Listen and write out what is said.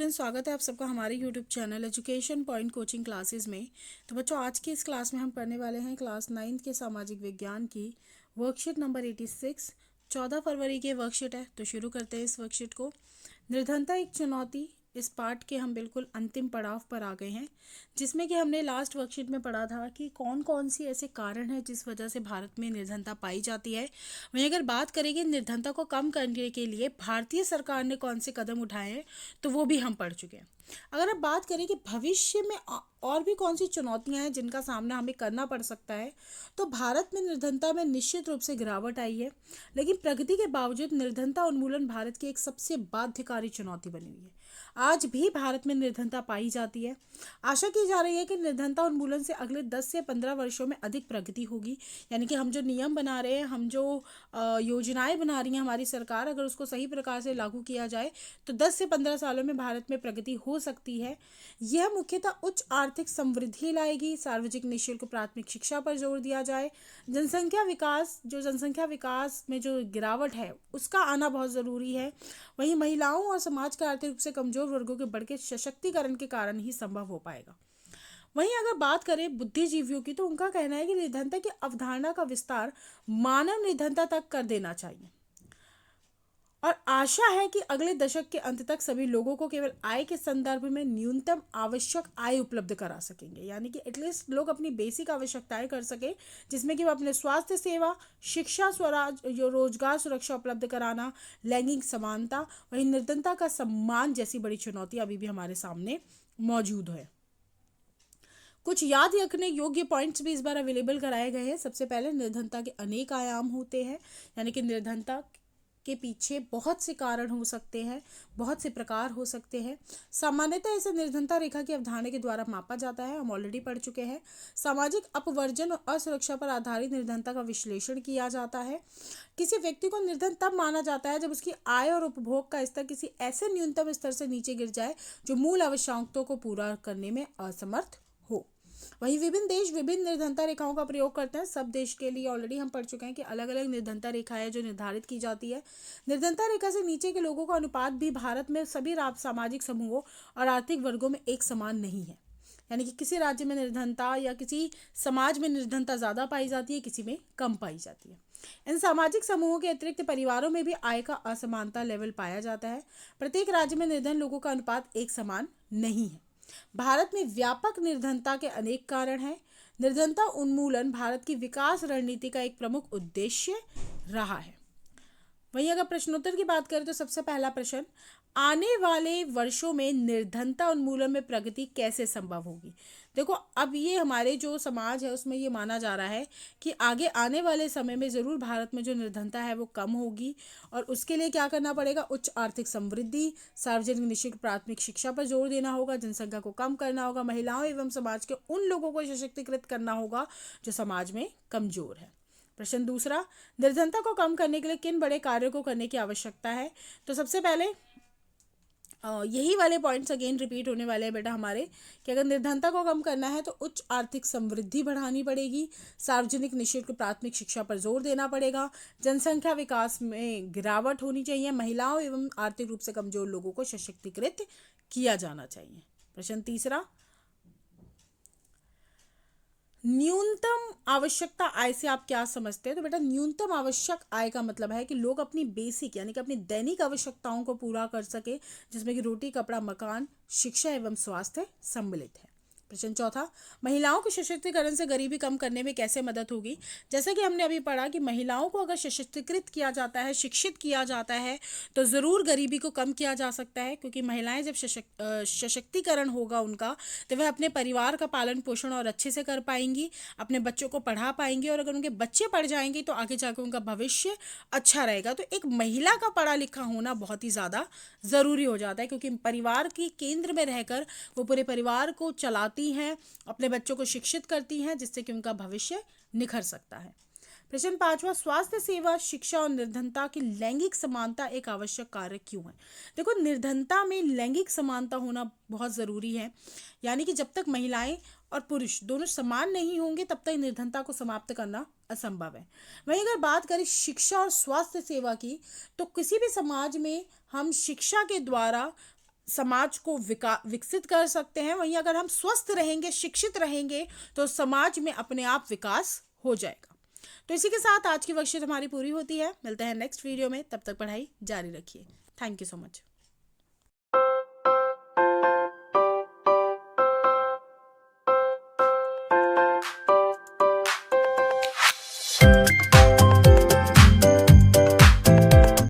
Students, स्वागत है आप सबका हमारे YouTube channel education point coaching classes में। तो बच्चों, आज की इस क्लास में हम पढ़ने वाले हैं क्लास 9th के सामाजिक विज्ञान की वर्कशीट नंबर 86। 14 फरवरी की वर्कशीट है, तो शुरू करते हैं इस वर्कशीट को। निर्धनता एक चुनौती, इस पार्ट के हम बिल्कुल अंतिम पड़ाव पर आ गए हैं, जिसमें कि हमने लास्ट वर्कशीट में पढ़ा था कि कौन कौन सी ऐसे कारण हैं जिस वजह से भारत में निर्धनता पाई जाती है। वहीं अगर बात करेंगे निर्धनता को कम करने के लिए भारतीय सरकार ने कौन से कदम उठाए हैं, तो वो भी हम पढ़ चुके हैं। अगर अब बात करें कि भविष्य में और भी कौन सी चुनौतियां हैं जिनका सामना हमें करना पड़ सकता है, तो भारत में निर्धनता में निश्चित रूप से गिरावट आई है, लेकिन प्रगति के बावजूद निर्धनता उन्मूलन भारत की एक सबसे बाध्यकारी चुनौती बनी हुई है। आज भी भारत में निर्धनता पाई जाती है। आशा की जा रही है कि निर्धनता उन्मूलन से अगले 10 से 15 वर्षों में अधिक प्रगति होगी। यानी कि हम जो नियम बना रहे हैं, हम जो योजनाएं बना रही है हमारी सरकार, अगर उसको सही प्रकार से लागू किया जाए तो 10 से 15 सालों में भारत में प्रगति हो सकती है। यह मुख्यतः उच्च आर्थिक समृद्धि लाएगी, सार्वजनिक निःशुल्क प्राथमिक शिक्षा पर जोर दिया जाए, जनसंख्या विकास में जो गिरावट है उसका आना बहुत ज़रूरी है। वहीं महिलाओं और समाज के आर्थिक रूप से कमजोर वर्गों के बढ़ के सशक्तिकरण के कारण ही संभव हो पाएगा। वहीं अगर बात करें बुद्धिजीवियों की, तो उनका कहना है कि निर्धनता की अवधारणा का विस्तार मानव निर्धनता तक कर देना चाहिए, और आशा है कि अगले दशक के अंत तक सभी लोगों को केवल आय के संदर्भ में न्यूनतम आवश्यक आय उपलब्ध करा सकेंगे। यानी कि एटलीस्ट लोग अपनी बेसिक आवश्यकताएं कर सके, जिसमें कि वो अपने स्वास्थ्य सेवा, शिक्षा, स्वराज, जो रोजगार सुरक्षा उपलब्ध कराना, लैंगिक समानता, वही निर्धनता का सम्मान जैसी बड़ी चुनौती अभी भी हमारे सामने मौजूद है। कुछ याद रखने योग्य पॉइंट्स भी इस बार अवेलेबल कराए गए हैं। सबसे पहले, निर्धनता के अनेक आयाम होते हैं, यानी कि निर्धनता के पीछे बहुत से कारण हो सकते हैं, बहुत से प्रकार हो सकते हैं। सामान्यतः इसे निर्धनता रेखा की अवधारणा के द्वारा मापा जाता है, हम ऑलरेडी पढ़ चुके हैं। सामाजिक अपवर्जन और असुरक्षा पर आधारित निर्धनता का विश्लेषण किया जाता है। किसी व्यक्ति को निर्धन तब माना जाता है जब उसकी आय और उपभोग का स्तर किसी ऐसे न्यूनतम स्तर से नीचे गिर जाए जो मूल आवश्यकताओं को पूरा करने में असमर्थ हो। वहीं विभिन्न देश विभिन्न निर्धनता रेखाओं का प्रयोग करते हैं। सब देश के लिए ऑलरेडी हम पढ़ चुके हैं कि अलग अलग निर्धनता रेखाएं जो निर्धारित की जाती है। निर्धनता रेखा से नीचे के लोगों का अनुपात भी भारत में सभी सामाजिक समूहों और आर्थिक वर्गों में एक समान नहीं है। यानी कि किसी राज्य में निर्धनता या किसी समाज में निर्धनता ज़्यादा पाई जाती है, किसी में कम पाई जाती है। इन सामाजिक समूहों के अतिरिक्त परिवारों में भी आय का असमानता लेवल पाया जाता है। प्रत्येक राज्य में निर्धन लोगों का अनुपात एक समान नहीं है। भारत में व्यापक निर्धनता के अनेक कारण हैं। निर्धनता उन्मूलन भारत की विकास रणनीति का एक प्रमुख उद्देश्य रहा है। वहीं अगर प्रश्नोत्तर की बात करें, तो सबसे पहला प्रश्न, आने वाले वर्षों में निर्धनता उन्मूलन में प्रगति कैसे संभव होगी। देखो, अब ये हमारे जो समाज है उसमें ये माना जा रहा है कि आगे आने वाले समय में ज़रूर भारत में जो निर्धनता है वो कम होगी, और उसके लिए क्या करना पड़ेगा, उच्च आर्थिक समृद्धि, सार्वजनिक निःशुल्क प्राथमिक शिक्षा पर जोर देना होगा, जनसंख्या को कम करना होगा, महिलाओं एवं समाज के उन लोगों को सशक्तिकृत करना होगा जो समाज में कमजोर है। प्रश्न दूसरा, निर्धनता को कम करने के लिए किन बड़े कार्यों को करने की आवश्यकता है। तो सबसे पहले यही वाले पॉइंट्स अगेन रिपीट होने वाले हैं बेटा हमारे, कि अगर निर्धनता को कम करना है तो उच्च आर्थिक समृद्धि बढ़ानी पड़ेगी, सार्वजनिक निःशुल्क प्राथमिक शिक्षा पर जोर देना पड़ेगा, जनसंख्या विकास में गिरावट होनी चाहिए, महिलाओं एवं आर्थिक रूप से कमजोर लोगों को सशक्तिकृत किया जाना चाहिए। प्रश्न तीसरा, न्यूनतम आवश्यकता आय से आप क्या समझते हैं। तो बेटा, न्यूनतम आवश्यक आय का मतलब है कि लोग अपनी बेसिक यानी कि अपनी दैनिक आवश्यकताओं को पूरा कर सके, जिसमें कि रोटी, कपड़ा, मकान, शिक्षा एवं स्वास्थ्य सम्मिलित है। प्रश्न चौथा, महिलाओं के सशक्तिकरण से गरीबी कम करने में कैसे मदद होगी। जैसे कि हमने अभी पढ़ा कि महिलाओं को अगर सशक्तिकृत किया जाता है, शिक्षित किया जाता है, तो ज़रूर गरीबी को कम किया जा सकता है, क्योंकि महिलाएं जब सशक्तिकरण होगा उनका, तो वह अपने परिवार का पालन पोषण और अच्छे से कर पाएंगी, अपने बच्चों को पढ़ा पाएंगी, और अगर उनके बच्चे पढ़ जाएंगे तो आगे जाकर उनका भविष्य अच्छा रहेगा। तो एक महिला का पढ़ा लिखा होना बहुत ही ज़्यादा ज़रूरी हो जाता है, क्योंकि परिवार के केंद्र में रहकर वो पूरे परिवार को चलाती हैं, अपने बच्चों को शिक्षित करती हैं, जिससे कि उनका भविष्य निखर सकता है। प्रश्न पांचवा, स्वास्थ्य सेवा, शिक्षा और निर्धनता की लैंगिक समानता एक आवश्यक कार्य क्यों है। देखो, निर्धनता में लैंगिक समानता होना बहुत ज़रूरी है। यानी कि जब तक महिलाएं और पुरुष दोनों समान नहीं होंगे, तब तक निर्धनता को समाप्त करना असंभव है। वहीं अगर बात करें शिक्षा और स्वास्थ्य सेवा की, तो किसी भी समाज में हम शिक्षा के द्वारा समाज को विकसित कर सकते हैं। वहीं अगर हम स्वस्थ रहेंगे, शिक्षित रहेंगे, तो समाज में अपने आप विकास हो जाएगा। तो इसी के साथ आज की वर्कशीट हमारी पूरी होती है। मिलते हैं नेक्स्ट वीडियो में, तब तक पढ़ाई जारी रखिए। Thank you so much.